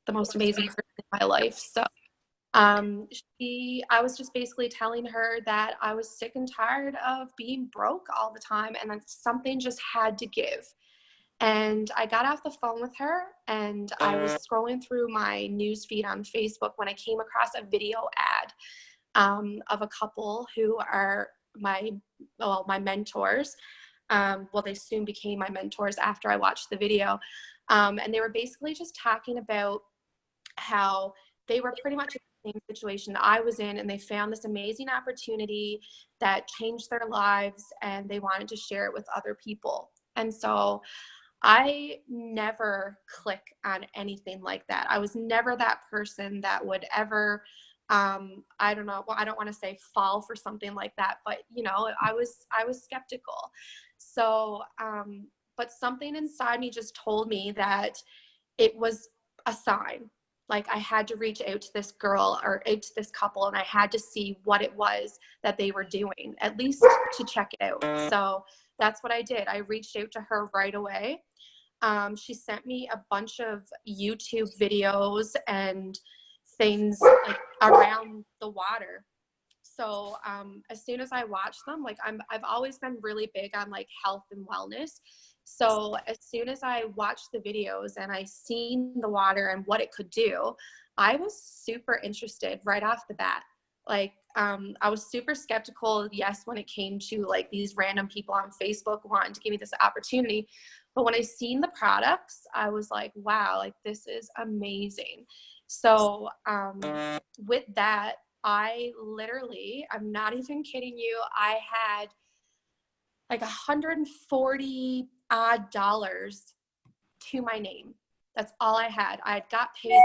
the most amazing person in my life. So I was just basically telling her that I was sick and tired of being broke all the time and that something just had to give. And I got off the phone with her and I was scrolling through my news feed on Facebook when I came across a video ad of a couple who are my mentors. Well, they soon became my mentors after I watched the video. And they were basically just talking about how they were pretty much in the same situation I was in, and they found this amazing opportunity that changed their lives and they wanted to share it with other people. And so I never click on anything like that. I was never that person that would ever, I don't know, well, I don't want to say fall for something like that, but you know, I was skeptical. So, but something inside me just told me that it was a sign. Like I had to reach out to this girl or out to this couple, and I had to see what it was that they were doing, at least to check it out. So that's what I did. I reached out to her right away. She sent me a bunch of YouTube videos and things like around the water. So as soon as I watched them, like I've always been really big on like health and wellness. So as soon as I watched the videos and I seen the water and what it could do, I was super interested right off the bat. Like I was super skeptical, yes, when it came to like these random people on Facebook wanting to give me this opportunity. But when I seen the products, I was like, wow, like this is amazing. So with that, I literally, I'm not even kidding you, I had like $140 odd to my name. That's all I had. I had got paid,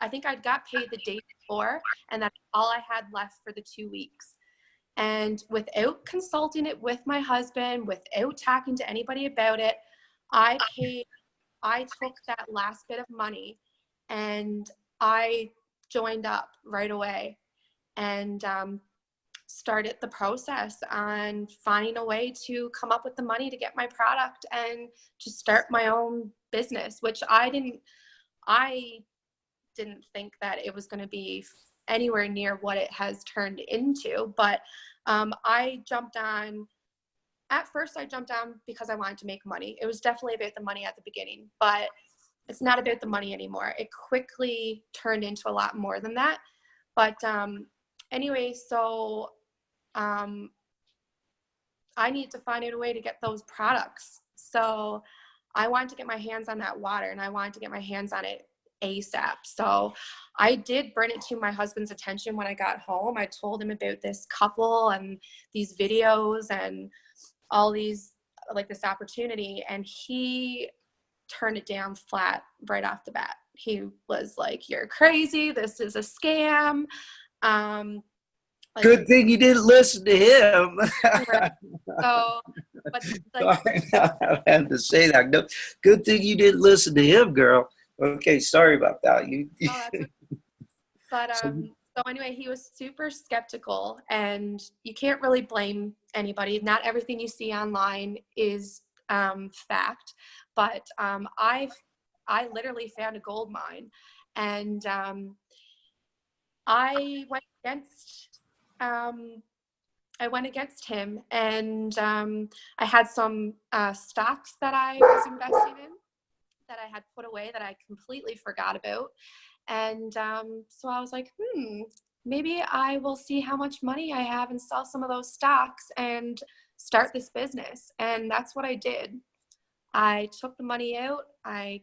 I think I'd got paid the day before, and that's all I had left for the 2 weeks. And without consulting it with my husband, without talking to anybody about it, I took that last bit of money and I joined up right away and started the process on finding a way to come up with the money to get my product and to start my own business, which I didn't think that it was going to be anywhere near what it has turned into. But I jumped on. At first, I jumped on because I wanted to make money. It was definitely about the money at the beginning, but it's not about the money anymore. It quickly turned into a lot more than that. But anyway, so I need to find out a way to get those products. So I wanted to get my hands on that water, and I wanted to get my hands on it ASAP. So I did bring it to my husband's attention when I got home. I told him about this couple and these videos and all these, like this opportunity, and he turned it down flat right off the bat. He was like, "You're crazy. This is a scam." Good thing you didn't listen to him. Right. So, but like, I had to say that. No, good thing you didn't listen to him, girl. Okay, sorry about that. that's okay. But so anyway, he was super skeptical, and you can't really blame anybody. Not everything you see online is fact, but I literally found a gold mine, and I went against him, and I had some stocks that I was investing in that I had put away that I completely forgot about. And so I was like, maybe I will see how much money I have and sell some of those stocks and start this business. And that's what I did. I took the money out, I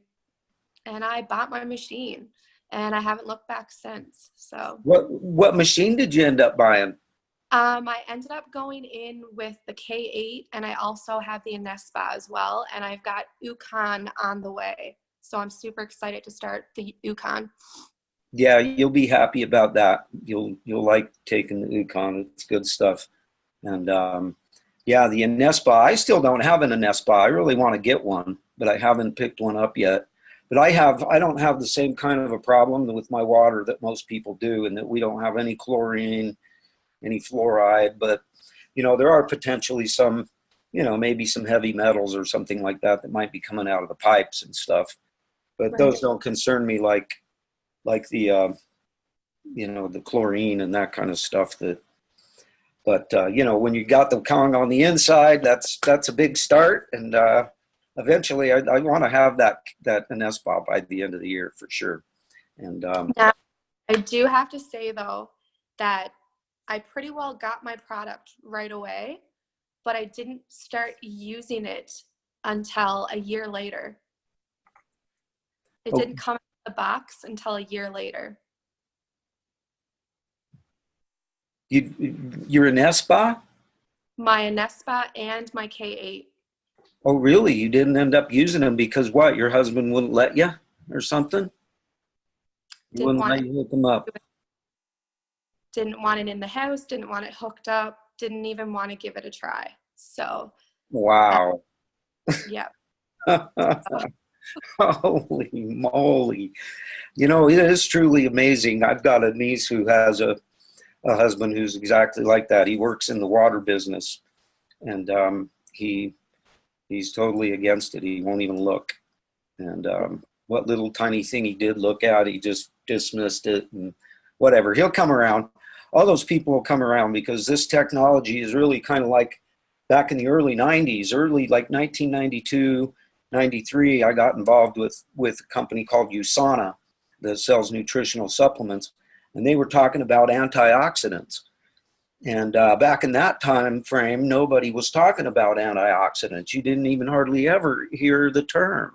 bought my machine, and I haven't looked back since. So what machine did you end up buying? I ended up going in with the K8, and I also have the Anespa as well, and I've got Yukon on the way. So I'm super excited to start the Yukon. Yeah, you'll be happy about that. You'll like taking the Yukon. It's good stuff. And yeah, the Anespa, I still don't have an Anespa. I really want to get one, but I haven't picked one up yet. But I don't have the same kind of a problem with my water that most people do, and that we don't have any chlorine, any fluoride. But, you know, there are potentially some, you know, maybe some heavy metals or something like that that might be coming out of the pipes and stuff. But Right. those don't concern me like like the the chlorine and that kind of stuff. But when you got the Kong on the inside, that's a big start. And eventually, I want to have that Inespa by the end of the year for sure. And now, I do have to say though that I pretty well got my product right away, but I didn't start using it until a year later. It didn't come in the box until a year later. You're an Inespa? My Inespa and my K8. Oh, really? You didn't end up using them because what? Your husband wouldn't let you or something? He Didn't wouldn't want let it, you hook them up. didn't want it in the house, didn't want it hooked up, didn't even want to give it a try. So, Wow. yeah. Holy moly. It is truly amazing. I've got a niece who has a husband who's exactly like that. He works in the water business, and he's totally against it. He won't even look. And what little tiny thing he did look at, he just dismissed it and whatever. He'll come around. All those people will come around because this technology is really kind of like back in the early 90s, early like 1992, 93, I got involved with a company called USANA that sells nutritional supplements. And they were talking about antioxidants. And back in that time frame, nobody was talking about antioxidants. You didn't even hardly ever hear the term.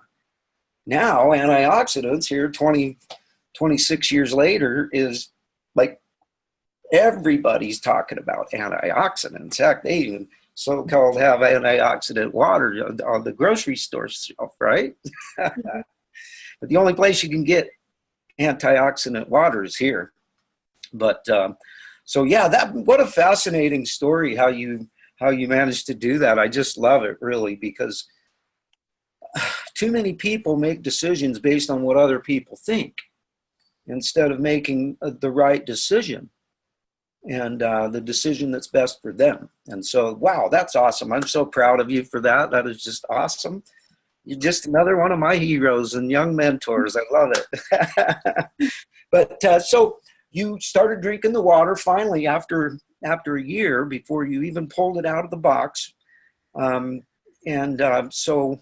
Now, antioxidants here 26 years later is like everybody's talking about antioxidants. Heck, they even so-called have antioxidant water on the grocery store shelf, right? But the only place you can get antioxidant water is here. But so yeah, what a fascinating story how you managed to do that. I just love it really, because too many people make decisions based on what other people think instead of making the right decision and the decision that's best for them. And so, wow, that's awesome. I'm so proud of you for that. That is just awesome. You're just another one of my heroes and young mentors. I love it. But so you started drinking the water finally after a year before you even pulled it out of the box. So,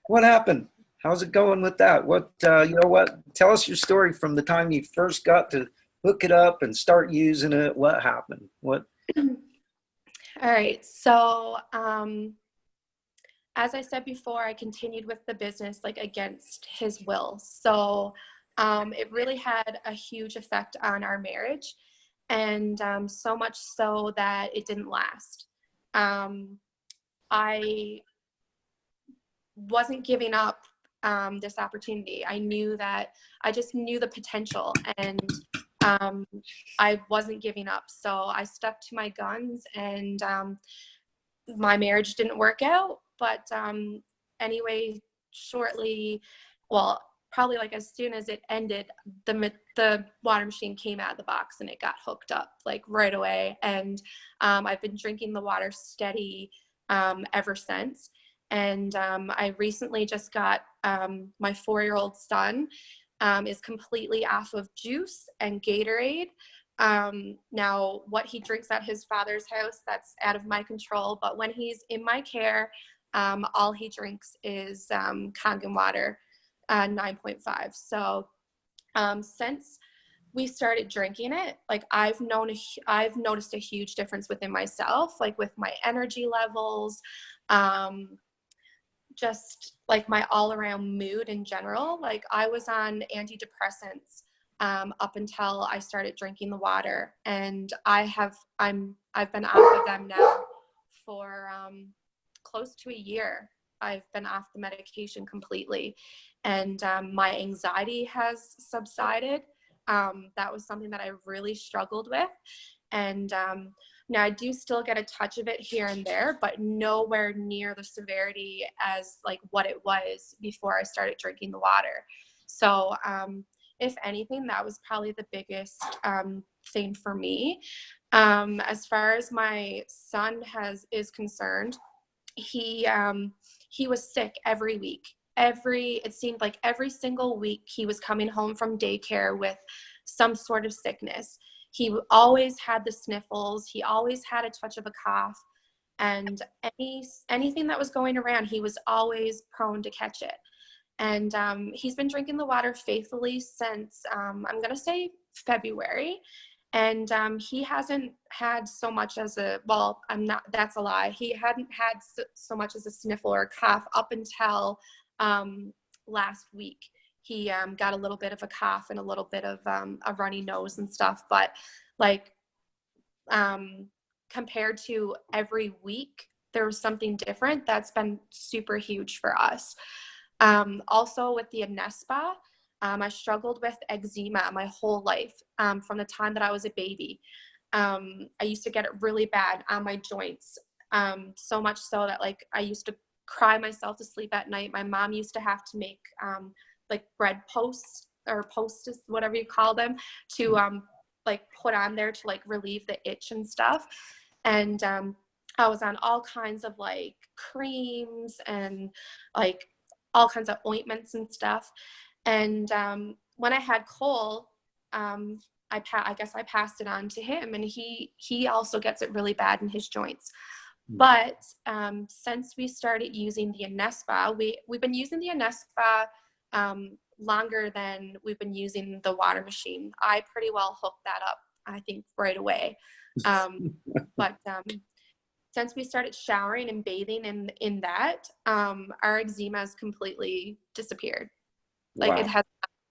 what happened? How's it going with that? What, tell us your story from the time you first got to hook it up and start using it. What happened? What? All right. So, as I said before, I continued with the business like against his will. So, it really had a huge effect on our marriage, and so much so that it didn't last. I wasn't giving up this opportunity. I just knew the potential, and I wasn't giving up. So I stuck to my guns, and my marriage didn't work out. But anyway, probably like as soon as it ended, the water machine came out of the box and it got hooked up like right away. And I've been drinking the water steady ever since. And I recently just got my 4-year-old son is completely off of juice and Gatorade. Now, what he drinks at his father's house, that's out of my control. But when he's in my care, all he drinks is Kangen water, 9.5. So since we started drinking it, like I've noticed a huge difference within myself, like with my energy levels, just like my all around mood in general. Like I was on antidepressants up until I started drinking the water, and I've been off of them now for close to a year. I've been off the medication completely, and my anxiety has subsided. That was something that I really struggled with, and now I do still get a touch of it here and there, but nowhere near the severity as like what it was before I started drinking the water. So if anything, that was probably the biggest thing for me. As far as my son is concerned, he was sick every week. it seemed like every single week he was coming home from daycare with some sort of sickness. He always had the sniffles. He always had a touch of a cough. And anything that was going around, he was always prone to catch it. And he's been drinking the water faithfully since, I'm going to say February. And he hasn't had so much as that's a lie. He hadn't had so much as a sniffle or a cough up until last week. He got a little bit of a cough and a little bit of a runny nose and stuff. But like compared to every week, there was something different. That's been super huge for us. Also with the Anespa, I struggled with eczema my whole life from the time that I was a baby. I used to get it really bad on my joints, so much so that like I used to cry myself to sleep at night. My mom used to have to make like bread posts or posts, whatever you call them, to like put on there to like relieve the itch and stuff. And I was on all kinds of like creams and like all kinds of ointments and stuff. And when I had Cole, I guess I passed it on to him, and he also gets it really bad in his joints. But since we started using the Anespa, we've been using the Anespa longer than we've been using the water machine. I pretty well hooked that up, I think, right away. But since we started showering and bathing in that, our eczema has completely disappeared. Like wow.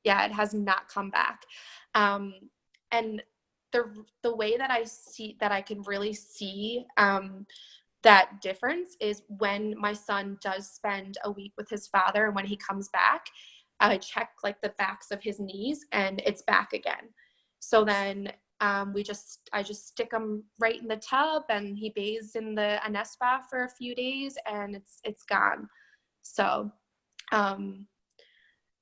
It has not come back. And the way that I can really see that difference is when my son does spend a week with his father, and when he comes back, I check like the backs of his knees and it's back again. So then I just stick him right in the tub, and he bathes in the Anespa for a few days, and it's gone. So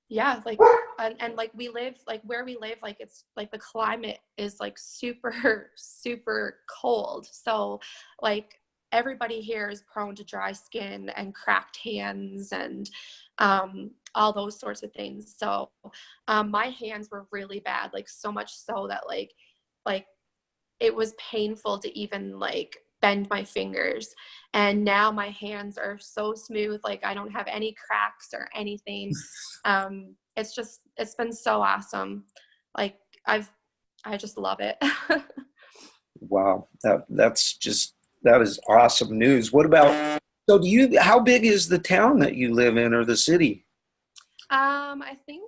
yeah, like and like we live, like where we live, like it's like the climate is like super super cold, so like everybody here is prone to dry skin and cracked hands and all those sorts of things. So my hands were really bad, like so much so that like it was painful to even like bend my fingers. And now my hands are so smooth, like I don't have any cracks or anything. It's been so awesome. Like I just love it. Wow, that is awesome news. What about, so how big is the town that you live in, or the city? I think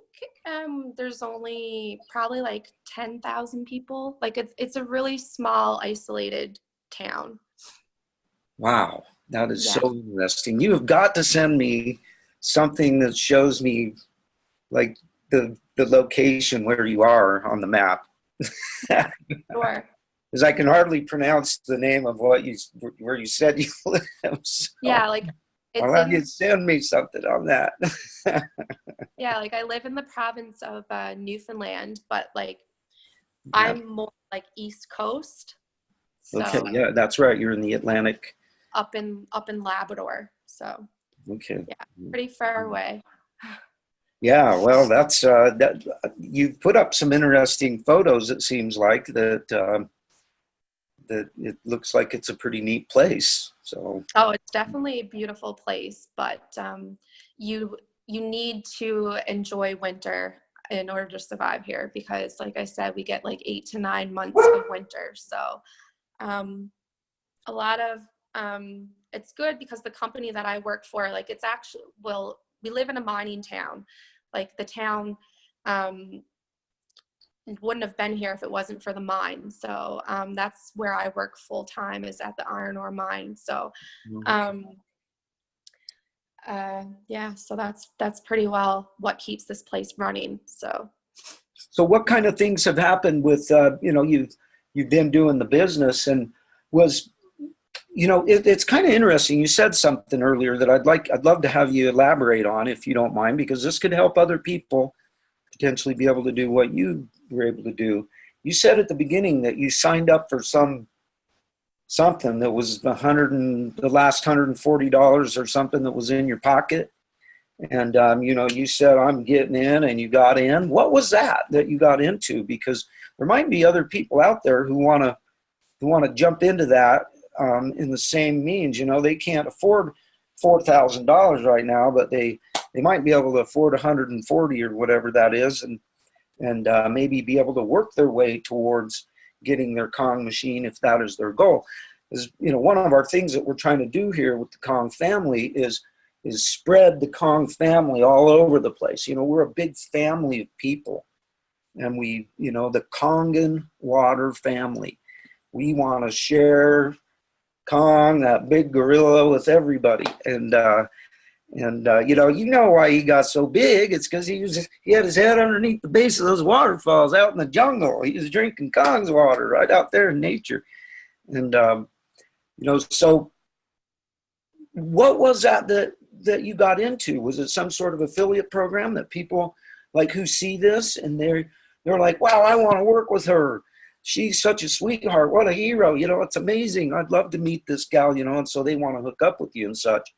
there's only probably like 10,000 people. Like it's a really small, isolated town. Wow, that is so interesting. You have got to send me something that shows me like the location where you are on the map. Sure. Because I can hardly pronounce the name of where you said you live. So yeah, like I'll have you send me something on that. Yeah, like I live in the province of Newfoundland, but like I'm more like East Coast. So okay, yeah, that's right. You're in the Atlantic. Up in Labrador. So okay, yeah, pretty far away. Yeah, well, that's that. You've put up some interesting photos. It seems like that it looks like it's a pretty neat place. So It's definitely a beautiful place, but you need to enjoy winter in order to survive here, because like I said, we get like 8 to 9 months of winter. So a lot of it's good because the company that I work for, like it's actually, we live in a mining town. Like the town wouldn't have been here if it wasn't for the mine. So that's where I work full time, is at the iron ore mine. So so that's pretty well what keeps this place running. So what kind of things have happened with you've been doing the business, and was it's kind of interesting. You said something earlier that I'd love to have you elaborate on, if you don't mind, because this could help other people potentially be able to do what you were able to do. You said at the beginning that you signed up for something that was the last $140 or something that was in your pocket, And, you said I'm getting in and you got in. What was that you got into? Because there might be other people out there who want to jump into that in the same means. They can't afford $4,000 right now, but they might be able to afford 140 or whatever that is, and maybe be able to work their way towards getting their Kong machine if that is their goal. Is one of our things that we're trying to do here with the Kong family is spread the Kong family all over the place. We're a big family of people, and the Kongan water family. We want to share Kong, that big gorilla, with everybody. And why he got so big. It's because he had his head underneath the base of those waterfalls out in the jungle. He was drinking Kong's water right out there in nature. And so what was that you got into? Was it some sort of affiliate program that people like who see this and they're like, wow, I want to work with her. She's such a sweetheart. What a hero. It's amazing. I'd love to meet this gal, and so they want to hook up with you and such.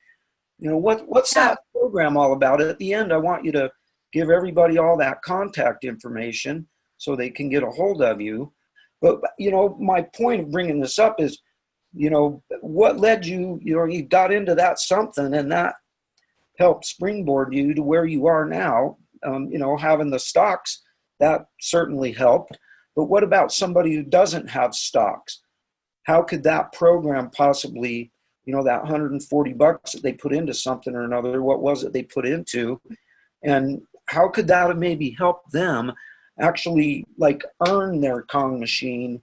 What's that program all about? At the end, I want you to give everybody all that contact information so they can get a hold of you. But, my point of bringing this up is, what led you, you got into that something, and that helped springboard you to where you are now. Having the stocks, that certainly helped. But what about somebody who doesn't have stocks? How could that program possibly, that $140 that they put into something or another, what was it they put into? And how could that have maybe helped them actually like earn their Kong machine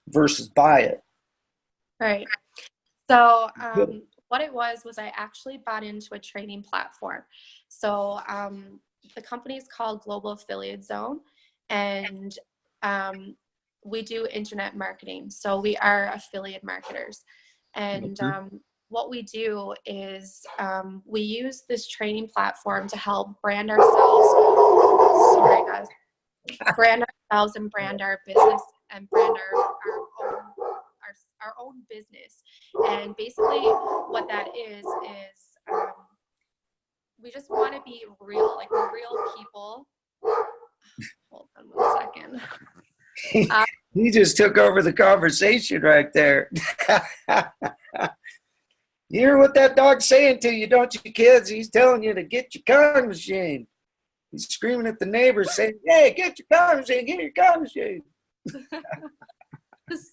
versus buy it? Right. So what it was I actually bought into a training platform. So the company is called Global Affiliate Zone, and we do internet marketing. So we are affiliate marketers. And what we do is we use this training platform to help brand ourselves. Sorry, guys. Brand ourselves and brand our business and brand our own business. And basically what that is we just want to be real, like we're real people. Hold on 1 second. He just took over the conversation right there. You hear what that dog's saying to you, don't you, kids? He's telling you to get your Kong machine. He's screaming at the neighbors saying, hey, get your Kong machine, get your Kong machine.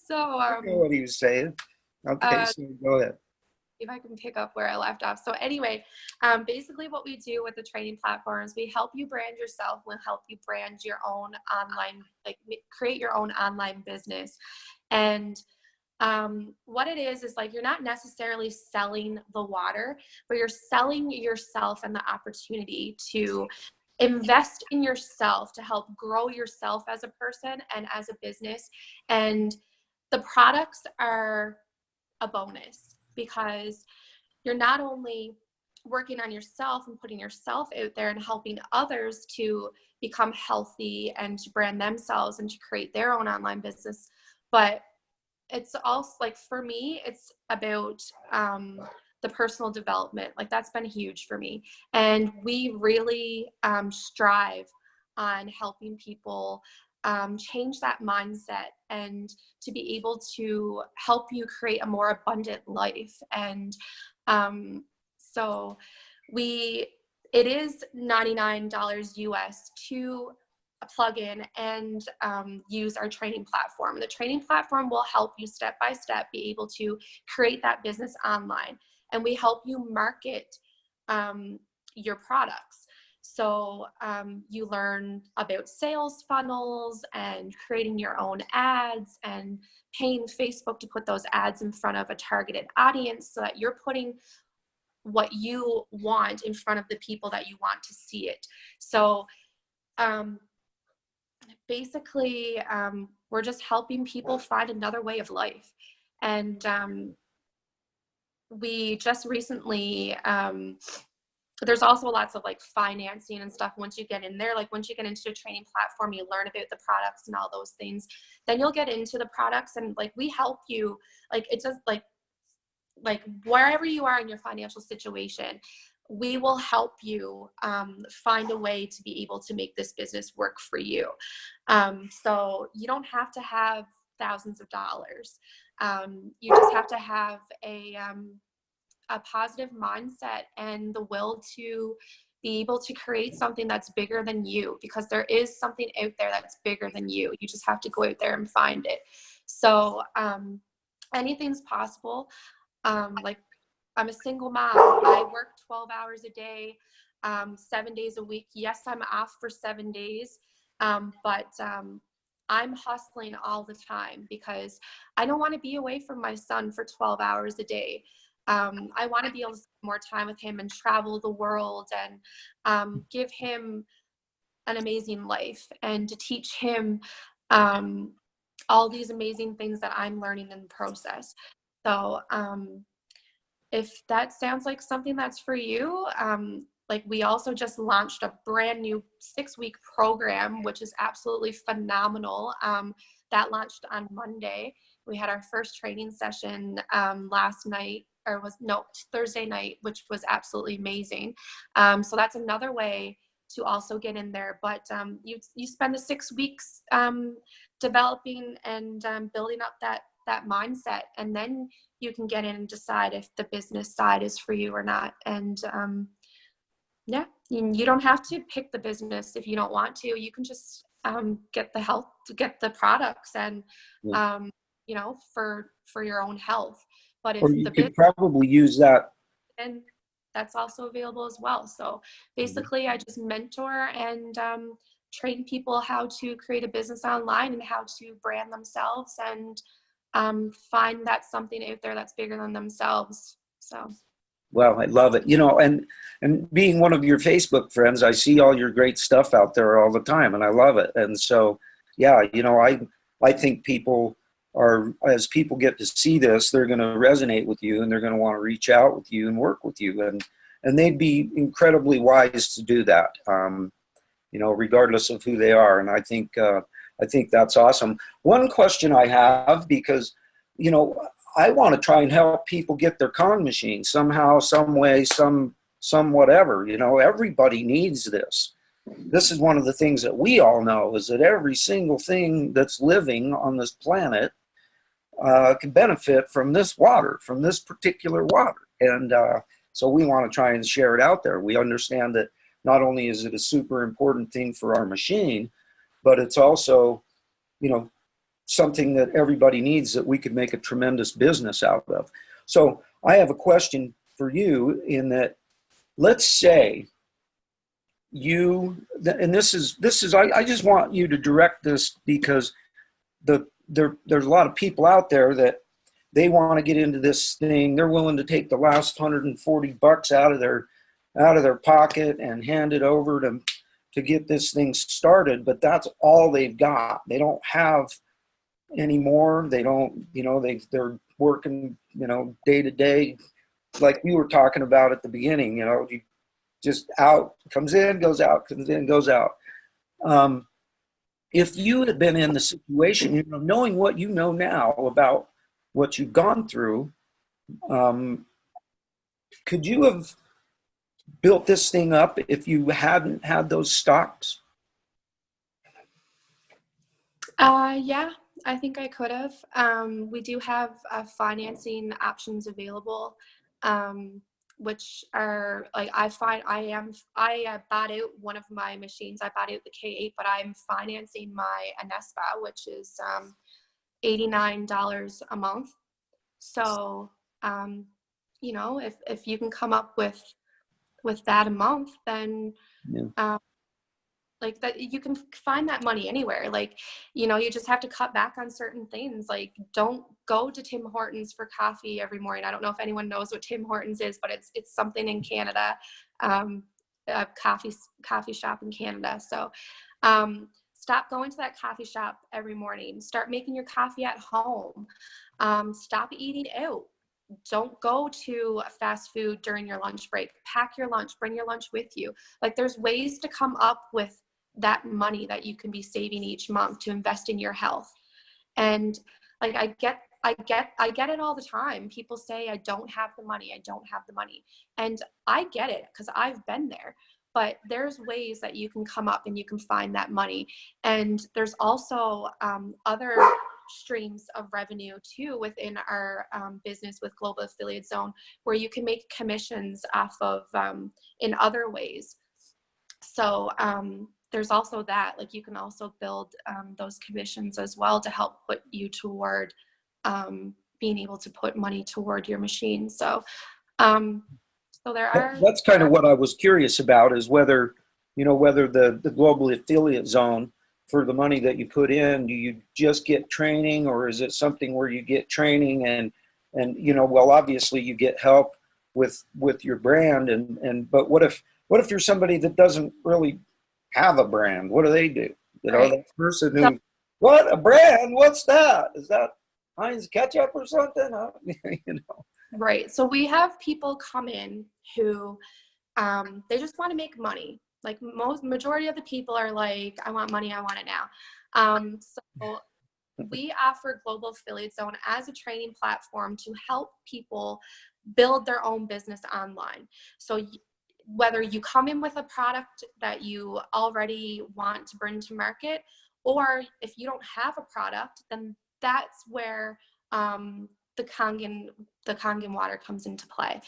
So I know what he was saying. Okay, so go ahead. If I can pick up where I left off. So anyway, basically what we do with the training platforms, we help you brand yourself. We'll help you brand your own online, like create your own online business. And what it is like you're not necessarily selling the water, but you're selling yourself and the opportunity to invest in yourself to help grow yourself as a person and as a business. And the products are a bonus because you're not only working on yourself and putting yourself out there and helping others to become healthy and to brand themselves and to create their own online business, but it's also like for me, it's about the personal development. Like that's been huge for me. And we really strive on helping people change that mindset and to be able to help you create a more abundant life. And so it is $99 US to plug in and use our training platform. The training platform will help you step by step be able to create that business online, and we help you market your products. So you learn about sales funnels and creating your own ads and paying Facebook to put those ads in front of a targeted audience so that you're putting what you want in front of the people that you want to see it. So basically, we're just helping people find another way of life. And we just recently, there's also lots of like financing and stuff once you get in there. Like once you get into a training platform, you learn about the products and all those things. Then you'll get into the products and like we help you, like it just like wherever you are in your financial situation, we will help you find a way to be able to make this business work for you. So you don't have to have thousands of dollars. You just have to have a positive mindset and the will to be able to create something that's bigger than you, because there is something out there that's bigger than you. You just have to go out there and find it. So anything's possible. Like, I'm a single mom. I work 12 hours a day, 7 days a week. Yes, I'm off for 7 days, but I'm hustling all the time because I don't want to be away from my son for 12 hours a day. I want to be able to spend more time with him and travel the world and give him an amazing life, and to teach him all these amazing things that I'm learning in the process. So if that sounds like something that's for you, like, we also just launched a brand new 6-week program, which is absolutely phenomenal. That launched on Monday. We had our first training session last night, or Thursday night, which was absolutely amazing. So that's another way to also get in there. But you spend the 6 weeks developing and building up that mindset, and then you can get in and decide if the business side is for you or not. And yeah, you don't have to pick the business if you don't want to. You can just get the health, get the products, and for your own health. But if Or you the could business, probably use that. and that's also available as well. So basically, I just mentor and train people how to create a business online and how to brand themselves and find that something out there that's bigger than themselves. So. Well, I love it. And being one of your Facebook friends, I see all your great stuff out there all the time, and I love it. And so, yeah, I think people are, as people get to see this, they're going to resonate with you, and they're going to want to reach out with you and work with you, and they'd be incredibly wise to do that, regardless of who they are. And I think that's awesome. One question I have, because, I want to try and help people get their con machines somehow, some way, some whatever. Everybody needs this. This is one of the things that we all know, is that every single thing that's living on this planet can benefit from this water, from this particular water. And so we want to try and share it out there. We understand that not only is it a super important thing for our machine, but it's also, something that everybody needs, that we could make a tremendous business out of. So I have a question for you, in that, let's say and this is I just want you to direct this, because there's a lot of people out there that they want to get into this thing. They're willing to take the last $140 out of their pocket and hand it over to get this thing started, but that's all they've got. They don't have anymore. They don't, they're working, day to day, like we were talking about at the beginning. You just comes in, goes out, comes in, goes out. If you had been in the situation, knowing what you know now about what you've gone through, could you have built this thing up if you hadn't had those stocks? Yeah, I think I could have. We do have financing options available, which are, like, I bought out one of my machines. I bought out the K8, but I'm financing my Anespa, which is $89 a month. So, if you can come up with that a month, then like, that, you can find that money anywhere. Like, you just have to cut back on certain things. Like, don't go to Tim Hortons for coffee every morning. I don't know if anyone knows what Tim Hortons is, but it's something in Canada, a coffee shop in Canada. So stop going to that coffee shop every morning. Start making your coffee at home. Stop eating out. Don't go to fast food during your lunch break. Pack your lunch, bring your lunch with you. Like, there's ways to come up with that money that you can be saving each month to invest in your health. And, like, I get it all the time. People say, I don't have the money. I don't have the money. And I get it because I've been there. But there's ways that you can come up and you can find that money. And there's also other streams of revenue too within our business with Global Affiliate Zone, where you can make commissions off of in other ways. So there's also that, like you can also build those commissions as well to help put you toward being able to put money toward your machine. So so That's kind of what I was curious about, is whether, whether the Global Affiliate Zone, for the money that you put in, do you just get training, or is it something where you get training and well, obviously you get help with your brand, but what if you're somebody that doesn't really have a brand? What do they do? right. That person who, what, a brand? What's that? Is that Heinz ketchup or something? Right. So we have people come in who they just want to make money. Like majority of the people are like, I want money, I want it now. So we offer Global Affiliate Zone as a training platform to help people build their own business online. So whether you come in with a product that you already want to bring to market, or if you don't have a product, then that's where the Kangen water comes into play.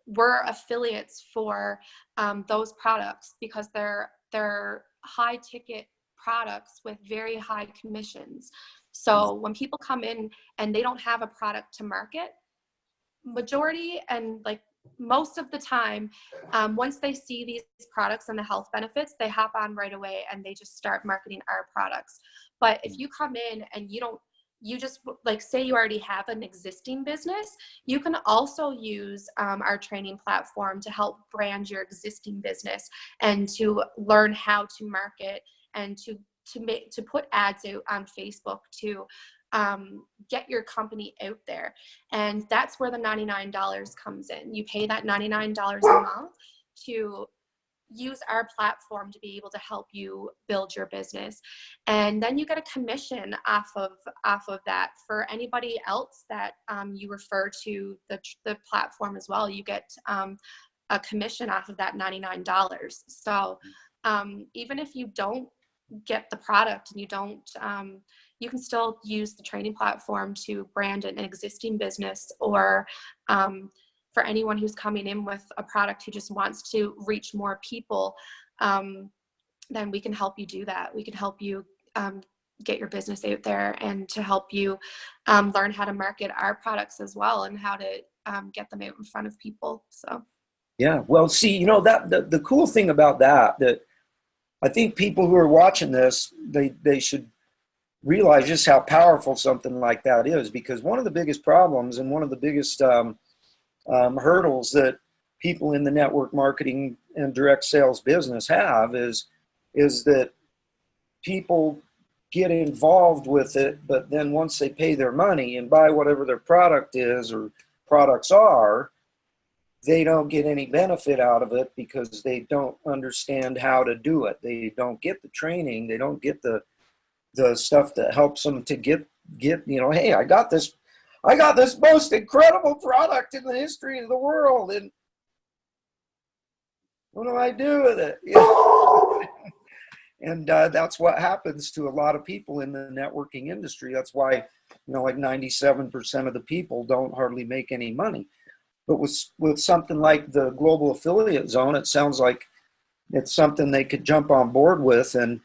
We're affiliates for those products because they're high ticket products with very high commissions. So when people come in and they don't have a product to market, majority and like most of the time, once they see these products and the health benefits, they hop on right away and they just start marketing our products. But if you come in and you just like say you already have an existing business, you can also use our training platform to help brand your existing business and to learn how to market and to put ads out on Facebook to get your company out there. And that's where the $99 comes in. You pay that $99 a month to use our platform to be able to help you build your business, and then you get a commission off of that. For anybody else that you refer to the platform as well, you get a commission off of that $99. So even if you don't get the product and you don't you can still use the training platform to brand an existing business, or for anyone who's coming in with a product who just wants to reach more people, then we can help you do that. We can help you get your business out there and to help you learn how to market our products as well and how to get them out in front of people. So yeah, well, see, that the cool thing about that I think people who are watching this, they should realize just how powerful something like that is, because one of the biggest problems and one of the biggest hurdles that people in the network marketing and direct sales business have is that people get involved with it, but then once they pay their money and buy whatever their product is or products are, they don't get any benefit out of it because they don't understand how to do it. They don't get the training. They don't get the stuff that helps them to get hey, I got this most incredible product in the history of the world, and what do I do with it? And that's what happens to a lot of people in the networking industry. That's why, like 97% of the people don't hardly make any money. But with something like the Global Affiliate Zone, it sounds like it's something they could jump on board with, and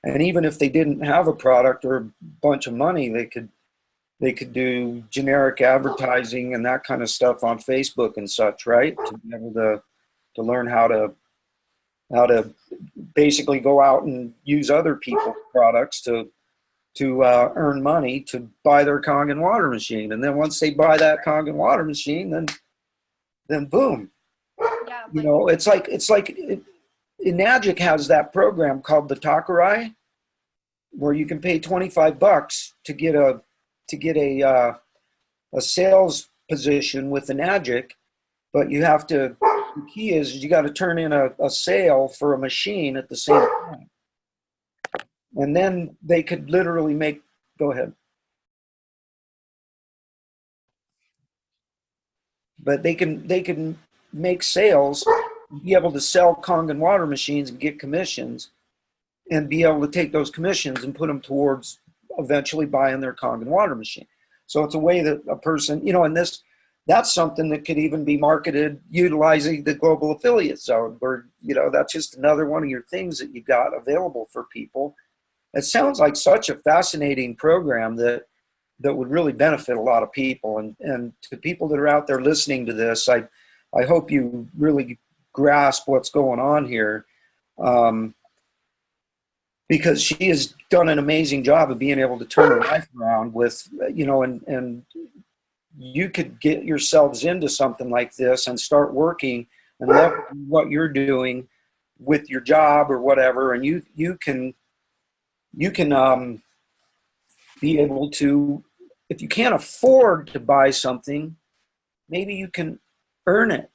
even if they didn't have a product or a bunch of money, they could do generic advertising and that kind of stuff on Facebook and such, right? To be able to learn how to basically go out and use other people's products to earn money to buy their Kangen water machine. And then once they buy that Kangen water machine, then boom. Yeah, it's like Enagic has that program called the Takurai, where you can pay $25 to get a sales position with Enagic, but the key is you got to turn in a sale for a machine at the same time, and then they could literally go ahead. but they can make sales, be able to sell Kangen water machines and get commissions, and be able to take those commissions and put them towards eventually buying their Kangen water machine. So it's a way that a person, and that's something that could even be marketed utilizing the global affiliate zone, where, that's just another one of your things that you've got available for people. It sounds like such a fascinating program that would really benefit a lot of people. And to people that are out there listening to this, I hope you really grasp what's going on here. Because she has done an amazing job of being able to turn her life around with, and you could get yourselves into something like this and start working and love what you're doing with your job or whatever. And you can be able to, if you can't afford to buy something, maybe you can earn it.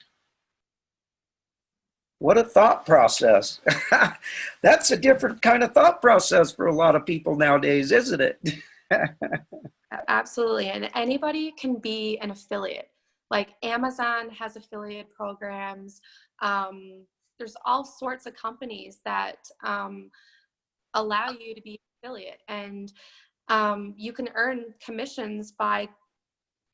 What a thought process. That's a different kind of thought process for a lot of people nowadays, isn't it? Absolutely. And anybody can be an affiliate. Like Amazon has affiliate programs. There's all sorts of companies that allow you to be an affiliate. And you can earn commissions by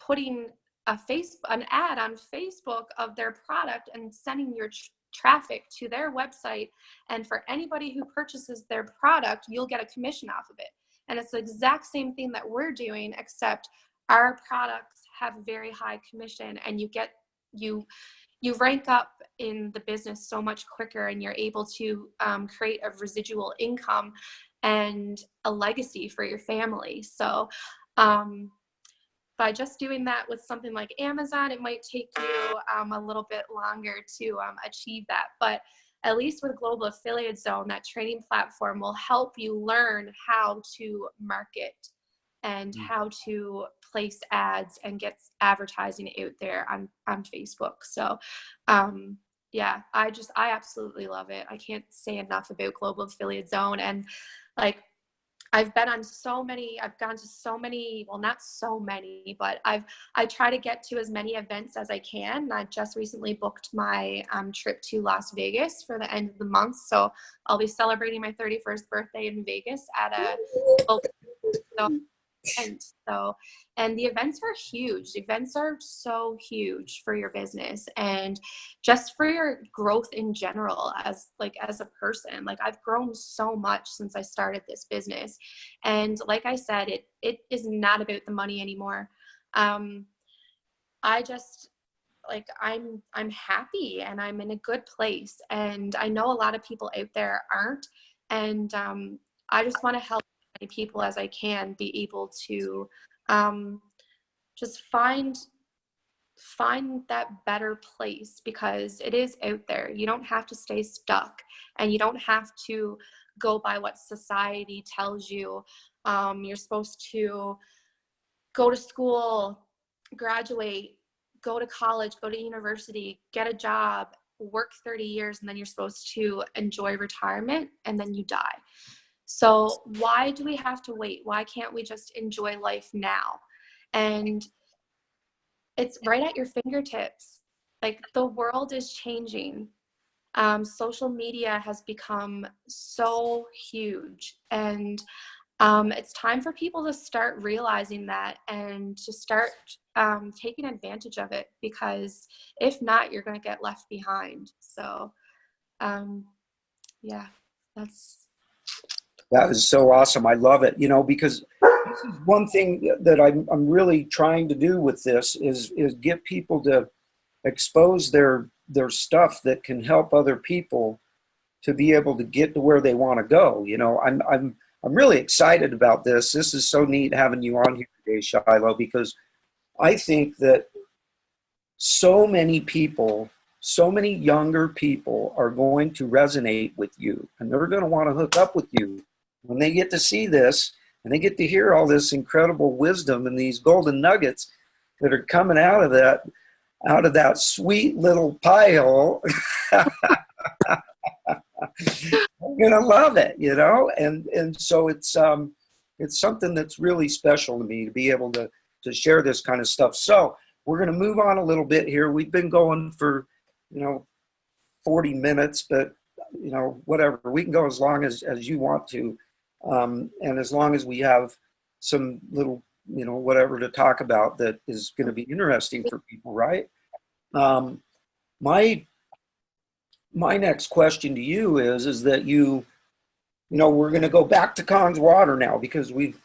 putting an ad on Facebook of their product and sending your traffic to their website. And for anybody who purchases their product, you'll get a commission off of it. And it's the exact same thing that we're doing, except our products have very high commission, and you rank up in the business so much quicker, and you're able to create a residual income and a legacy for your family. So by just doing that with something like Amazon, it might take you a little bit longer to achieve that. But at least with Global Affiliate Zone, that training platform will help you learn how to market and how to place ads and get advertising out there on Facebook. So yeah, I absolutely love it. I can't say enough about Global Affiliate Zone. And like, I've gone to so many, well, not so many, but I try to get to as many events as I can. I just recently booked my trip to Las Vegas for the end of the month. So I'll be celebrating my 31st birthday in Vegas at a event. And the events are huge. The events are so huge for your business and just for your growth in general as a person. Like, I've grown so much since I started this business. And like I said, it is not about the money anymore. I just, like, I'm happy and I'm in a good place. And I know a lot of people out there aren't. And I just want to help as many people as I can be able to just find that better place, because it is out there. You don't have to stay stuck, and you don't have to go by what society tells you. You're supposed to go to school, graduate, go to college, go to university, get a job, work 30 years, and then you're supposed to enjoy retirement, and then you die. So why do we have to wait? Why can't we just enjoy life now? And it's right at your fingertips. Like, the world is changing. Social media has become so huge, and it's time for people to start realizing that and to start taking advantage of it, because if not, you're going to get left behind. So yeah, That is so awesome. I love it. Because this is one thing that I'm really trying to do with this is get people to expose their stuff that can help other people to be able to get to where they want to go. I'm really excited about this. This is so neat having you on here today, Shilo, because I think that so many people, so many younger people are going to resonate with you, and they're going to want to hook up with you when they get to see this and they get to hear all this incredible wisdom and these golden nuggets that are coming out of that sweet little pie hole. I'm gonna love it, and so it's something that's really special to me to be able to share this kind of stuff. So we're going to move on a little bit here. We've been going for, 40 minutes, but, whatever. We can go as long as you want to. And as long as we have some little, whatever to talk about that is going to be interesting for people, right? My next question to you is that we're going to go back to Con's water now, because we've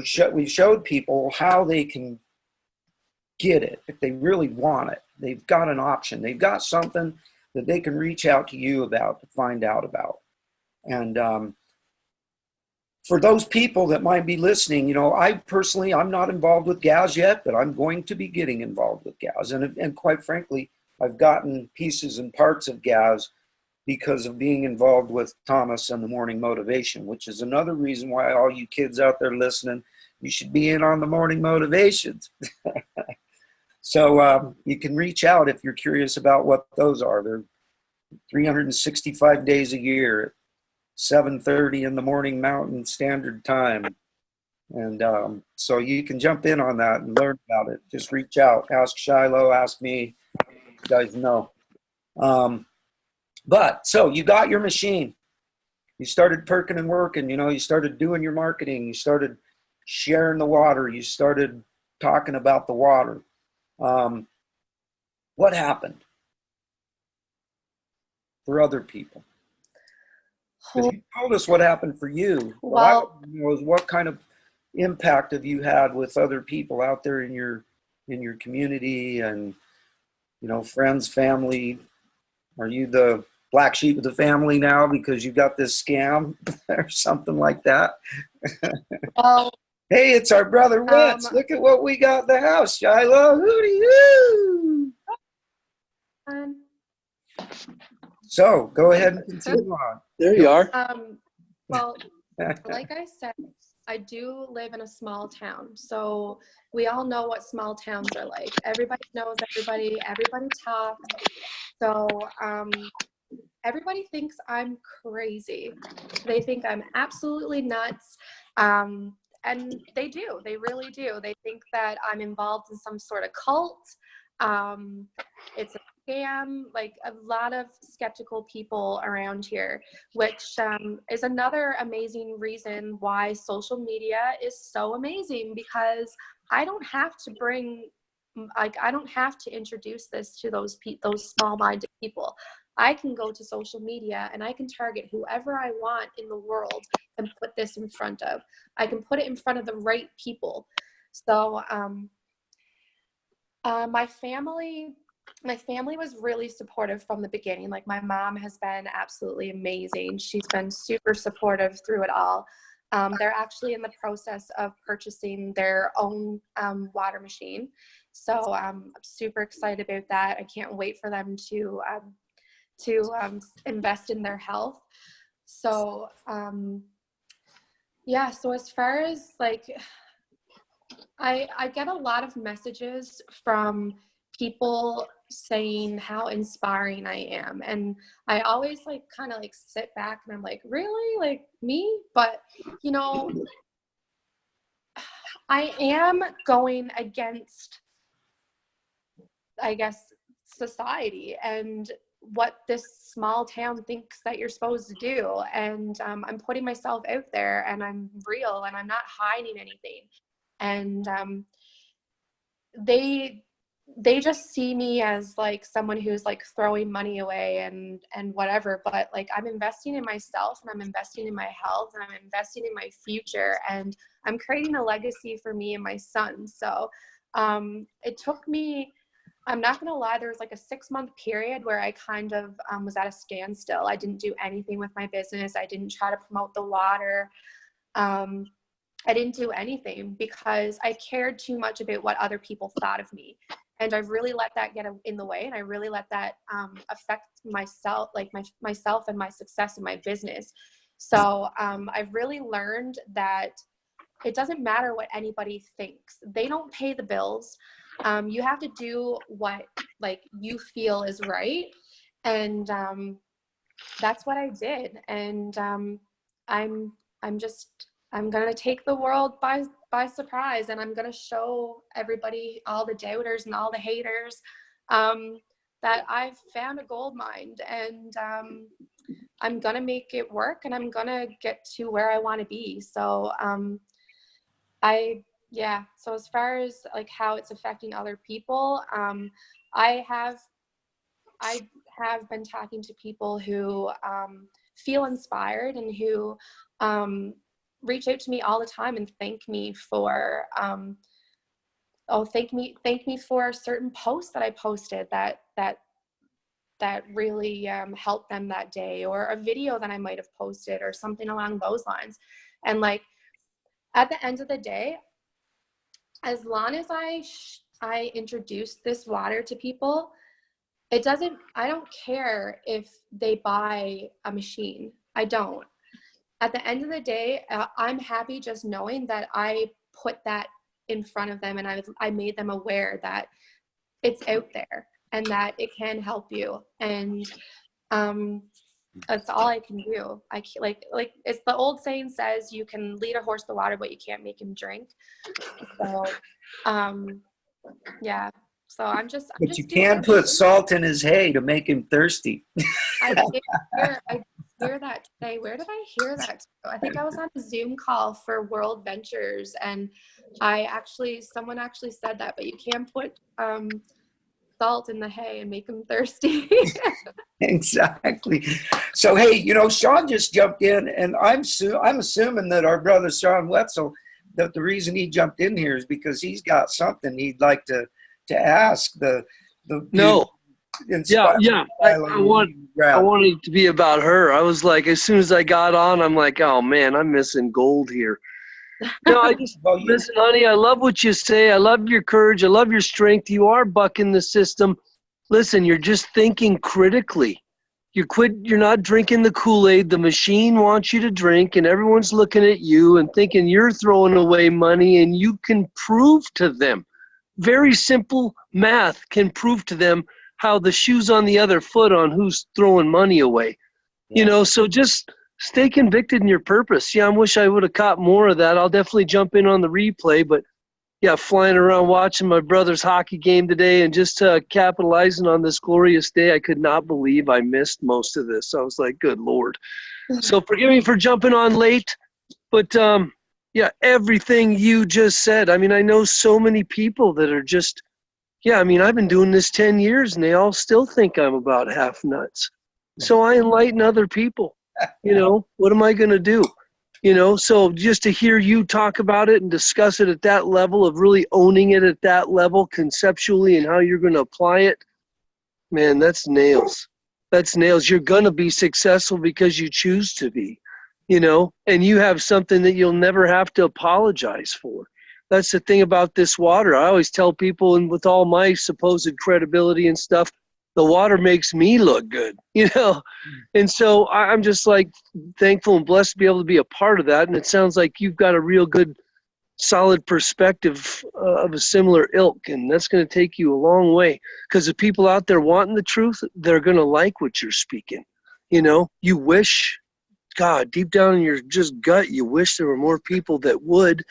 showed people how they can get it if they really want it. They've got an option. They've got something that they can reach out to you about to find out about. And for those people that might be listening, I'm not involved with gas yet, but I'm going to be getting involved with gas. And quite frankly, I've gotten pieces and parts of gas because of being involved with Thomas and the Morning Motivation, which is another reason why all you kids out there listening, you should be in on the Morning Motivations. So you can reach out if you're curious about what those are. They're 365 days a year at 7:30 in the morning Mountain Standard Time. And so you can jump in on that and learn about it. Just reach out, ask Shilo, ask me. You guys know. But so you got your machine. You started perking and working, you started doing your marketing. You started sharing the water. You started talking about the water. What happened for other people? Because you told us what happened for you. Well, what kind of impact have you had with other people out there in your community and, friends, family? Are you the black sheep of the family now because you got this scam or something like that? well, hey, it's our brother Wentz. Look at what we got in the house, Shilo. HooDeeHoooo. So go ahead and continue on. There you are. Well, like I said, I do live in a small town. So we all know what small towns are like. Everybody knows everybody. Everybody talks. So everybody thinks I'm crazy. They think I'm absolutely nuts. And they do. They really do. They think that I'm involved in some sort of cult. It's a scam. Like, a lot of skeptical people around here, which is another amazing reason why social media is so amazing, because I don't have to introduce this to those small-minded people. I can go to social media and I can target whoever I want in the world and put this in front of. I can put it in front of the right people. So my family was really supportive from the beginning. Like, my mom has been absolutely amazing. She's been super supportive through it all. They're actually in the process of purchasing their own water machine. So I'm super excited about that. I can't wait for them to invest in their health. So yeah, so as far as I get a lot of messages from people saying how inspiring I am, and I always kind of sit back and I'm like, really, me? But I am going against, I guess, society and what this small town thinks that you're supposed to do. And I'm putting myself out there, and I'm real, and I'm not hiding anything. And they just see me as someone who's throwing money away and whatever, but I'm investing in myself, and I'm investing in my health, and I'm investing in my future, and I'm creating a legacy for me and my son. So it took me, I'm not gonna lie, there was a 6-month period where I kind of was at a standstill. I didn't do anything with my business. I didn't try to promote the water. I didn't do anything because I cared too much about what other people thought of me. And I've really let that get in the way, and I really let that affect myself, myself and my success in my business. So I've really learned that it doesn't matter what anybody thinks. They don't pay the bills. You have to do what you feel is right. And that's what I did. And I'm just I'm going to take the world by surprise, and I'm going to show everybody, all the doubters and all the haters, that I've found a gold mine, and I'm going to make it work, and I'm going to get to where I want to be. So so as far as like how it's affecting other people, I have been talking to people who feel inspired and who reach out to me all the time and thank me for thank me for certain posts that I posted that really helped them that day, or a video that I might have posted or something along those lines. And like at the end of the day, as long as I introduce this water to people, I don't care if they buy a machine. I don't. At the end of the day, I'm happy just knowing that I put that in front of them, and I made them aware that it's out there and that it can help you. And that's all I can do. I can't, like it's the old saying says, you can lead a horse to water, but you can't make him drink. So, yeah. So But you can put salt in his hay to make him thirsty. I hear that today. Where did I hear that? I think I was on a Zoom call for World Ventures, and someone actually said that, but you can put salt in the hay and make them thirsty. Exactly. So, hey, you know, Sean just jumped in, and I'm assuming that our brother Sean Wetzel, that the reason he jumped in here is because he's got something he'd like to ask the no. Yeah. I wanted it to be about her. I was like, as soon as I got on, I'm like, oh man, I'm missing gold here. No, I just listen, honey. I love what you say. I love your courage. I love your strength. You are bucking the system. Listen, you're just thinking critically. You're not drinking the Kool-Aid the machine wants you to drink, and everyone's looking at you and thinking you're throwing away money, and you can prove to them. Very simple math can prove to them how the shoe's on the other foot on who's throwing money away. Yeah. You know, so just stay convicted in your purpose. Yeah, I wish I would have caught more of that. I'll definitely jump in on the replay, but yeah, flying around watching my brother's hockey game today and just capitalizing on this glorious day, I could not believe I missed most of this. I was like, good Lord. So forgive me for jumping on late, but yeah, everything you just said. I mean, I know so many people that are just, yeah, I mean, I've been doing this 10 years and they all still think I'm about half nuts. So I enlighten other people. You know, what am I going to do? You know, so just to hear you talk about it and discuss it at that level of really owning it at that level conceptually and how you're going to apply it, man, that's nails. That's nails. You're going to be successful because you choose to be, you know, and you have something that you'll never have to apologize for. That's the thing about this water. I always tell people, and with all my supposed credibility and stuff, the water makes me look good, you know? And so I'm just like thankful and blessed to be able to be a part of that. And it sounds like you've got a real good, solid perspective of a similar ilk. And that's going to take you a long way, because the people out there wanting the truth, they're going to like what you're speaking. You know, you wish, God, deep down in your just gut, you wish there were more people that would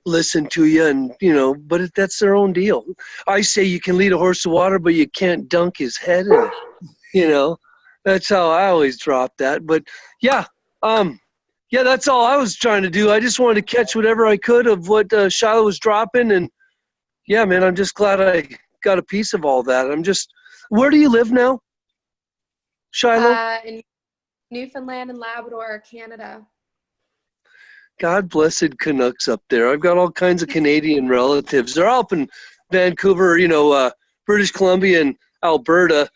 listen to you, and you know, but that's their own deal. I say you can lead a horse to water, but you can't dunk his head in it. You know, that's how I always drop that. But yeah, that's all I was trying to do. I just wanted to catch whatever I could of what Shilo was dropping, and yeah, man, I'm just glad I got a piece of all that. Where do you live now, Shilo? In Newfoundland and Labrador, Canada. God blessed Canucks up there. I've got all kinds of Canadian relatives. They're all up in Vancouver, you know, British Columbia and Alberta.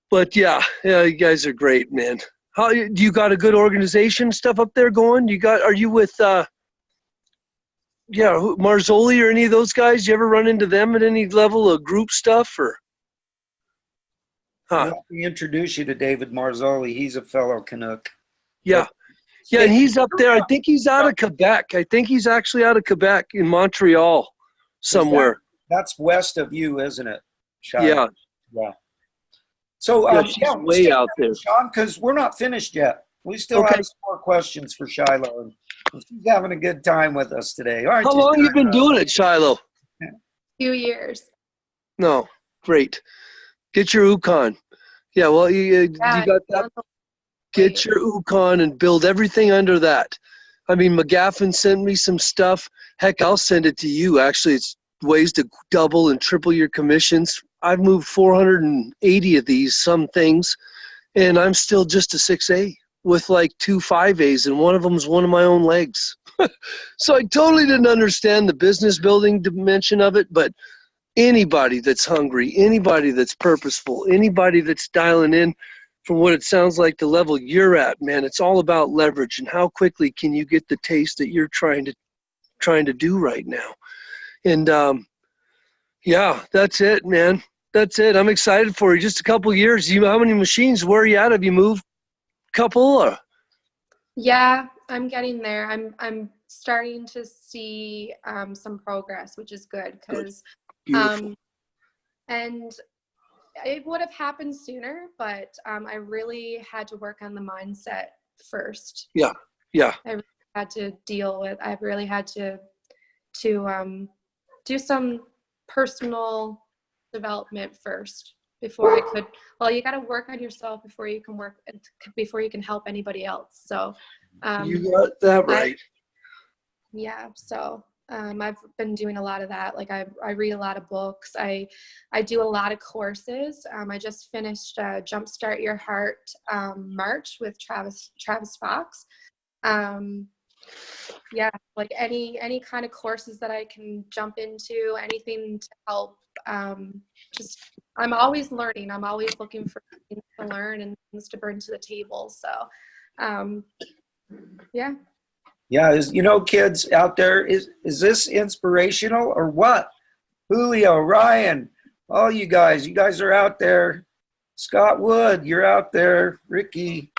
But yeah, you guys are great, man. How do you got a good organization stuff up there going? Are you with Marzoli or any of those guys? You ever run into them at any level of group stuff or? Let me introduce you to David Marzoli. He's a fellow Canuck. Yeah. Yeah, and he's up there. I think he's out of Quebec. I think he's actually out of Quebec in Montreal somewhere. That's west of you, isn't it, Sean? Yeah. So, way out there, Sean, because we're not finished yet. We still have some more questions for Shilo. She's having a good time with us today, aren't you? How long you been doing it, Shilo? 2 years. No, great. Get your Ukon. Yeah, well, you got that. Get your Ukon and build everything under that. I mean, McGrath sent me some stuff. Heck, I'll send it to you. Actually, it's ways to double and triple your commissions. I've moved 480 of these, some things, and I'm still just a 6A with like 2 5As, and one of them is one of my own legs. So I totally didn't understand the business building dimension of it, but anybody that's hungry, anybody that's purposeful, anybody that's dialing in from what it sounds like the level you're at, man, it's all about leverage and how quickly can you get the taste that you're trying to do right now. And yeah, that's it, man. That's it. I'm excited for you. Just a couple years. How many machines? Where are you at? Have you moved a couple? Or? Yeah, I'm getting there. I'm starting to see some progress, which is good because and it would have happened sooner, but I really had to work on the mindset first. Yeah. I really had to deal with. I really had to do some personal development first before I could. Well, you got to work on yourself before you can help anybody else. So you got that right. So I've been doing a lot of that. Like I read a lot of books. I do a lot of courses. I just finished Jumpstart Your Heart March with Travis Fox. Like any kind of courses that I can jump into, anything to help. I'm always learning. I'm always looking for things to learn and things to bring to the table. So, yeah. Yeah, kids out there, is this inspirational or what? Julio, Ryan, all you guys are out there. Scott Wood, you're out there. Ricky,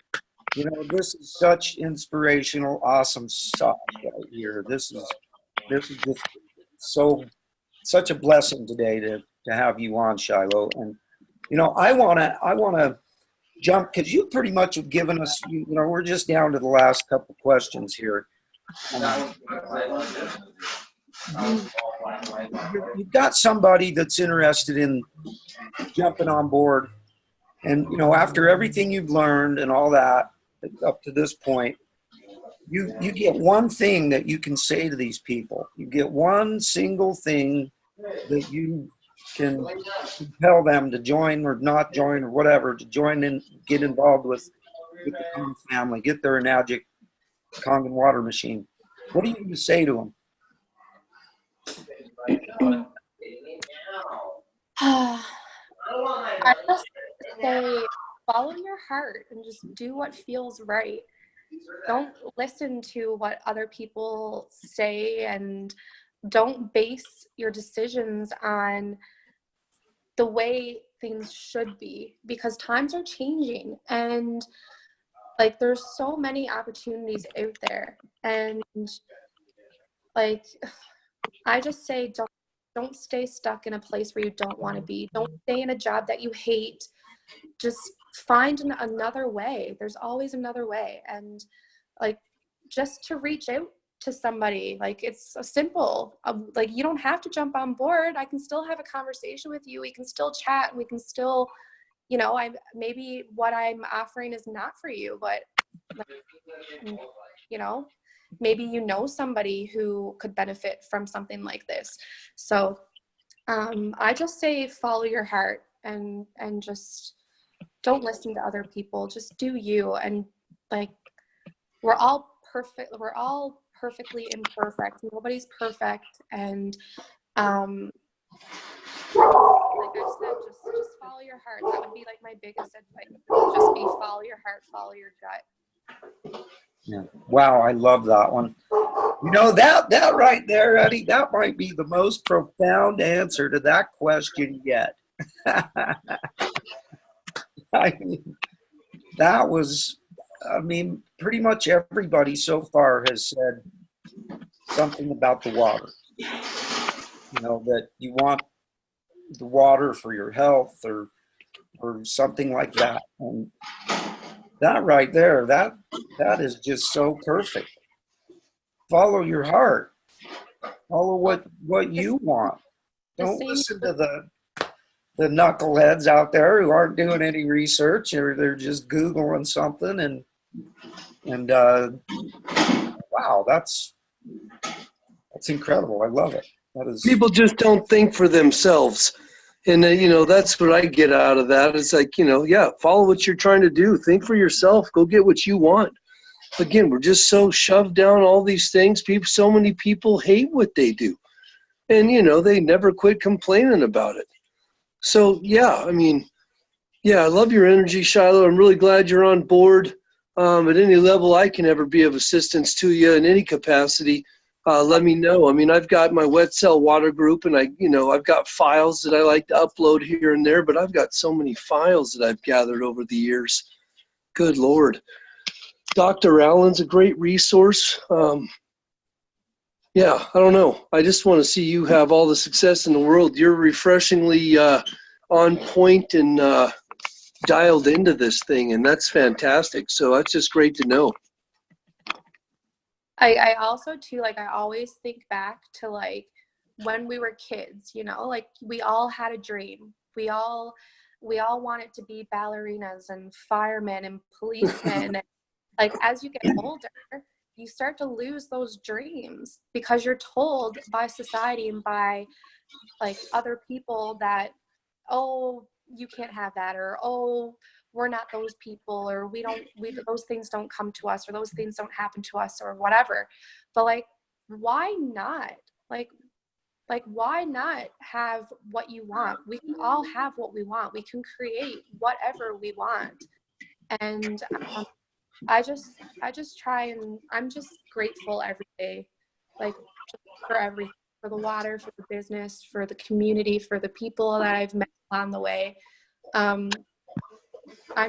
this is such inspirational, awesome stuff right here. This is just such a blessing today to have you on, Shilo. And I wanna jump because you pretty much have given us. We're just down to the last couple questions here. You've got somebody that's interested in jumping on board, and after everything you've learned and all that up to this point, you get one thing that you can say to these people. You get one single thing that you can compel them to join or not join or whatever, to join in, get involved with the Kong family, get their Enagic Kangen water machine. What are you going to say to them? I just say follow your heart and just do what feels right. Don't listen to what other people say, and don't base your decisions on the way things should be, because times are changing and like there's so many opportunities out there. And like I just say don't stay stuck in a place where you don't want to be. Don't stay in a job that you hate. Just find another way. There's always another way. And like just to reach out to somebody, like it's a simple, like you don't have to jump on board. I can still have a conversation with you. We can still chat, and we can still, maybe what I'm offering is not for you, but maybe somebody who could benefit from something like this. So I just say follow your heart and just don't listen to other people. Just do you. And like we're all perfect. We're all perfectly imperfect. Nobody's perfect. And like I said, just follow your heart. That would be like my biggest advice. Just be follow your heart, follow your gut. Yeah. Wow, I love that one. That right there, Eddie, that might be the most profound answer to that question yet. Pretty much everybody so far has said something about the water. That you want the water for your health or something like that. And that right there, that is just so perfect. Follow your heart. Follow what you want. Don't listen to the knuckleheads out there who aren't doing any research, or they're just Googling something and wow, that's incredible. I love it. That is, people just don't think for themselves. And that's what I get out of that. It's like, yeah, follow what you're trying to do. Think for yourself. Go get what you want. Again, we're just so shoved down all these things. So many people hate what they do. And, they never quit complaining about it. So, yeah, I love your energy, Shilo. I'm really glad you're on board. At any level I can ever be of assistance to you in any capacity, let me know. I've got my wet cell water group, and I've got files that I like to upload here and there, but I've got so many files that I've gathered over the years. Good Lord. Dr. Allen's a great resource. Yeah, I don't know. I just want to see you have all the success in the world. You're refreshingly on point and dialed into this thing, and that's fantastic. So that's just great to know. I also too, like, I always think back to like when we were kids, like we all had a dream. We all wanted to be ballerinas and firemen and policemen. And like as you get older, you start to lose those dreams because you're told by society and by like other people that, oh, you can't have that, or oh, we're not those people, or those things don't come to us, or those things don't happen to us, or whatever. But like, why not? Like why not have what you want? We can all have what we want. We can create whatever we want. And I just try, and I'm just grateful every day, like for everything, for the water, for the business, for the community, for the people that I've met on the way. I'm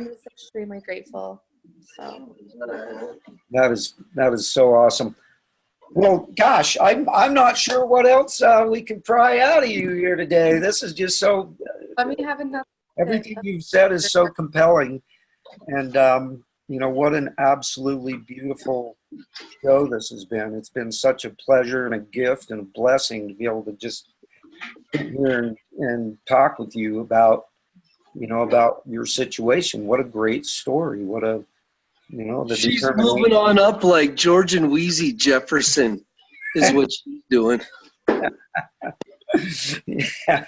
just extremely grateful. So that is so awesome. Well, gosh, I'm not sure what else we can pry out of you here today. This is just so. Let me have another. Everything you've said is so compelling, and what an absolutely beautiful show this has been. It's been such a pleasure and a gift and a blessing to be able to just sit here and talk with you about your situation. What a great story. What a, she's moving on up like George and Wheezy Jefferson is what she's doing. Yeah,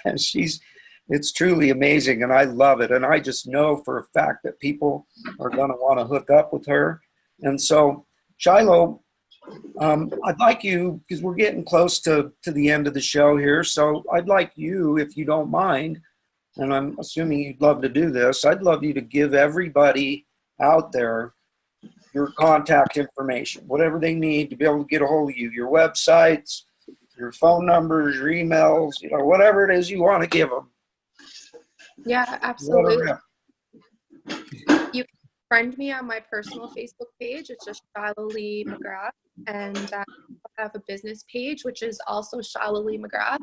it's truly amazing, and I love it. And I just know for a fact that people are going to want to hook up with her. And so, Shilo, I'd like you, because we're getting close to the end of the show here, so I'd like you, if you don't mind, and I'm assuming you'd love to do this, I'd love you to give everybody out there your contact information, whatever they need to be able to get a hold of you, your websites, your phone numbers, your emails, whatever it is you want to give them. Yeah, absolutely. You can friend me on my personal Facebook page. It's just Shilo Lee McGrath. And I have a business page, which is also Shilo Lee McGrath.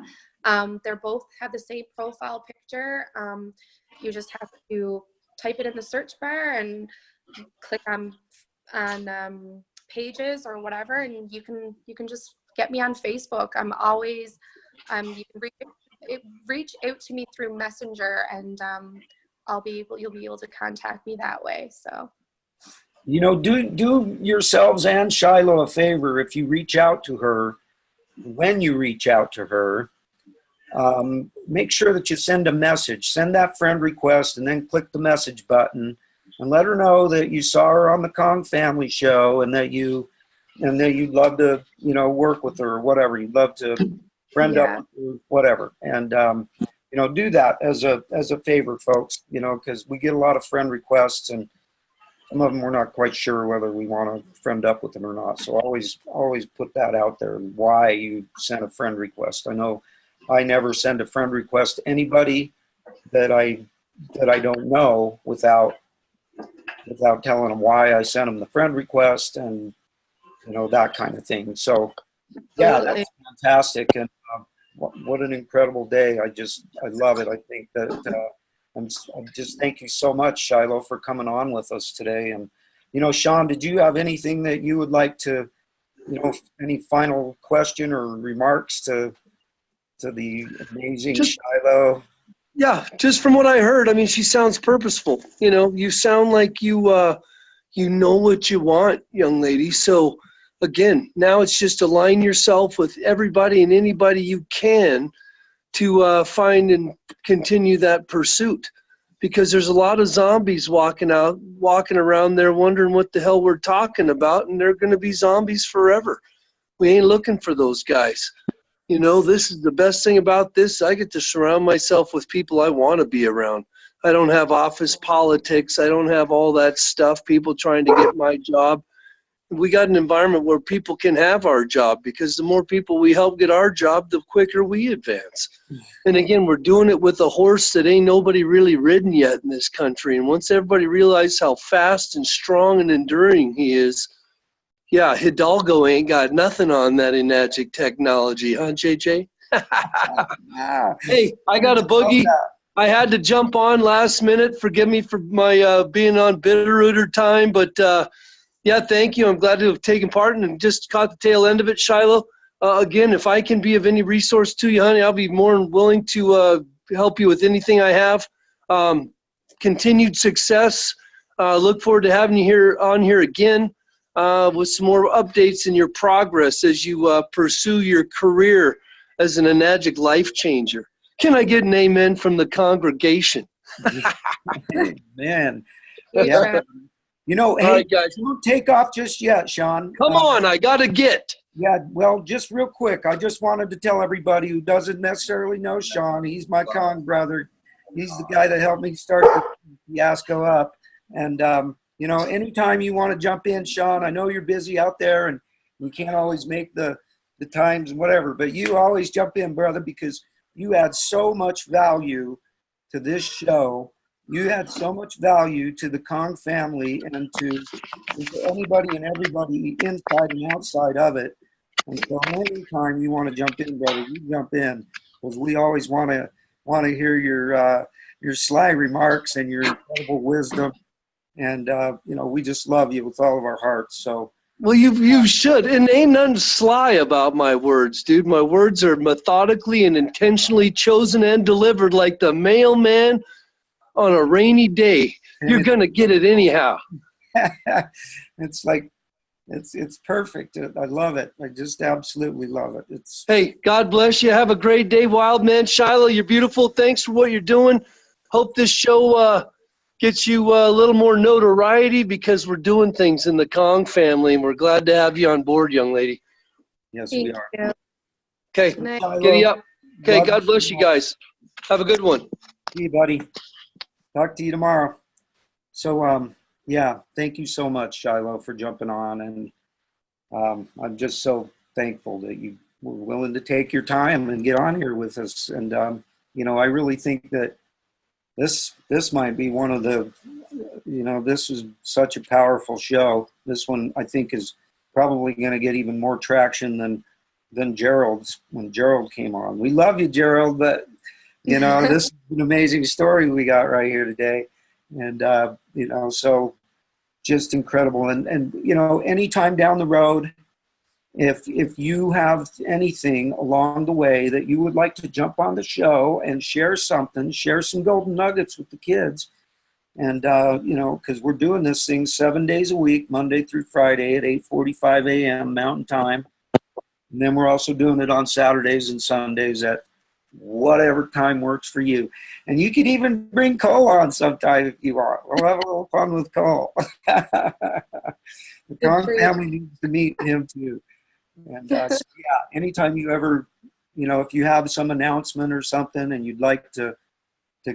They're both have the same profile picture. You just have to type it in the search bar and click on pages or whatever, and you can just get me on Facebook. I'm always you can reach out to me through Messenger, and you'll be able to contact me that way. So do yourselves and Shilo a favor. If you reach out to her, when you reach out to her, make sure that you send a message, send that friend request, and then click the message button and let her know that you saw her on the Kong Family Show and that you'd love to, work with her or whatever. You'd love to friend up with her, whatever. And, do that as a favor, folks, because we get a lot of friend requests, and some of them we're not quite sure whether we want to friend up with them or not. So always put that out there, why you sent a friend request. I know I never send a friend request to anybody that I don't know without telling them why I sent them the friend request and, that kind of thing. So, yeah, that's fantastic. And what an incredible day. I love it. I think that I'm just thank you so much, Shilo, for coming on with us today. And, Sean, did you have anything that you would like to, any final question or remarks to the amazing Shilo? Yeah, just from what I heard, I mean, she sounds purposeful. You sound like you know what you want, young lady. So again, now it's just align yourself with everybody and anybody you can to find and continue that pursuit, because there's a lot of zombies walking around there wondering what the hell we're talking about, and they're going to be zombies forever. We ain't looking for those guys. This is the best thing about this. I get to surround myself with people I want to be around. I don't have office politics. I don't have all that stuff, people trying to get my job. We got an environment where people can have our job, because the more people we help get our job, the quicker we advance. And again, we're doing it with a horse that ain't nobody really ridden yet in this country. And once everybody realizes how fast and strong and enduring he is, yeah, Hidalgo ain't got nothing on that enagic technology, huh, JJ? Hey, I got a boogie. I had to jump on last minute. Forgive me for my being on Bitterrooter time, but yeah, thank you. I'm glad to have taken part and just caught the tail end of it, Shilo. Again, if I can be of any resource to you, honey, I'll be more than willing to help you with anything I have. Continued success. Look forward to having you on here again with some more updates in your progress as you pursue your career as an enagic life changer. Can I get an amen from the congregation? Man. Yeah. Hey, right, guys, don't take off just yet, Sean. Come on, I got to get. Yeah, well, just real quick, I just wanted to tell everybody who doesn't necessarily know Sean, he's my Kong brother. He's the guy that helped me start the fiasco up. And, anytime you want to jump in, Sean, I know you're busy out there and you can't always make the times and whatever, but you always jump in, brother, because you add so much value to this show. You add so much value to the Kong family and to anybody and everybody inside and outside of it. And so anytime you want to jump in, brother, you jump in, because we always want to hear your sly remarks and your incredible wisdom. And we just love you with all of our hearts. So. Well, you should. And ain't nothing sly about my words, dude. My words are methodically and intentionally chosen and delivered like the mailman on a rainy day. You're going to get it anyhow. It's like, it's perfect. I love it. I just absolutely love it. Hey, God bless you. Have a great day, wild man. Shilo, you're beautiful. Thanks for what you're doing. Hope this show gets you a little more notoriety, because we're doing things in the Kong family, and we're glad to have you on board, young lady. Yes, we are. Okay, giddy up. Okay, God bless you guys. Have a good one. See you, buddy. Talk to you tomorrow. So, yeah, thank you so much, Shilo, for jumping on. And I'm just so thankful that you were willing to take your time and get on here with us. And, I really think that this might be one of the, this is such a powerful show. This one, I think, is probably going to get even more traction than Gerald's, when Gerald came on. We love you, Gerald, but, this is an amazing story we got right here today. And, so just incredible. And anytime down the road, if you have anything along the way that you would like to jump on the show and share some golden nuggets with the kids. And, because we're doing this thing 7 days a week, Monday through Friday at 8:45 a.m. Mountain Time. And then we're also doing it on Saturdays and Sundays at whatever time works for you. And you can even bring Cole on sometime if you want. We'll have a little fun with Cole. The Kong family needs to meet him too. And so, yeah, anytime you ever, if you have some announcement or something and you'd like to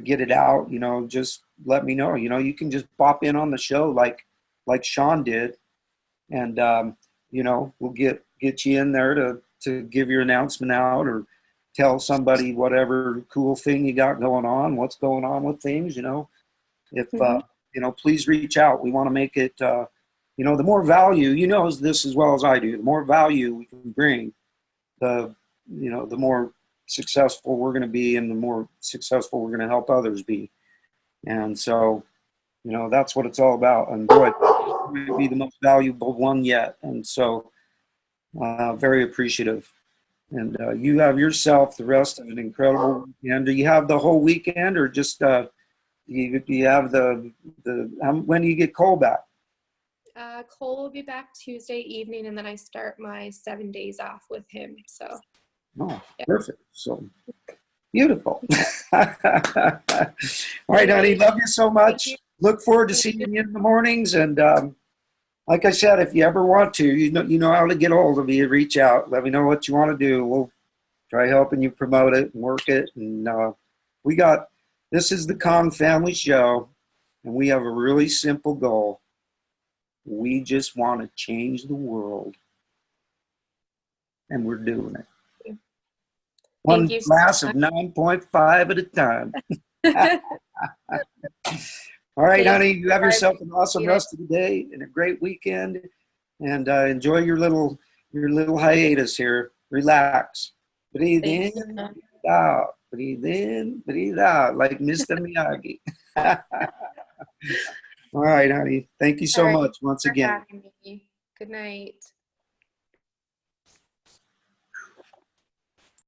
get it out, just let me know. You can just pop in on the show like Sean did, and we'll get you in there to give your announcement out or tell somebody whatever cool thing you got going on, what's going on with things. If please reach out. We want to make it. The more value, this as well as I do, the more value we can bring, the more successful we're going to be, and the more successful we're going to help others be. And so, you know, that's what it's all about. And boy, it might be the most valuable one yet. And so, very appreciative. And you have yourself the rest of an incredible weekend. Do you have the whole weekend, or just do you have when do you get Cole back? Cole will be back Tuesday evening, and then I start my 7 days off with him. So. Oh, yeah. Perfect. So beautiful. All right, honey. Love you so much. Look forward to seeing you in the mornings. And like I said, if you ever want to, you know how to get a hold of me. Reach out. Let me know what you want to do. We'll try helping you promote it and work it. And this is the Kong Family Show, and we have a really simple goal. We just want to change the world, and we're doing it. One glass of 9.5 at a time. All right, honey, you have yourself an awesome rest of the day and a great weekend, and enjoy your little hiatus here. Relax. Breathe in, breathe out. Breathe in, breathe out, like Mr. Miyagi. All right, honey. Thank you so much once again. Good night.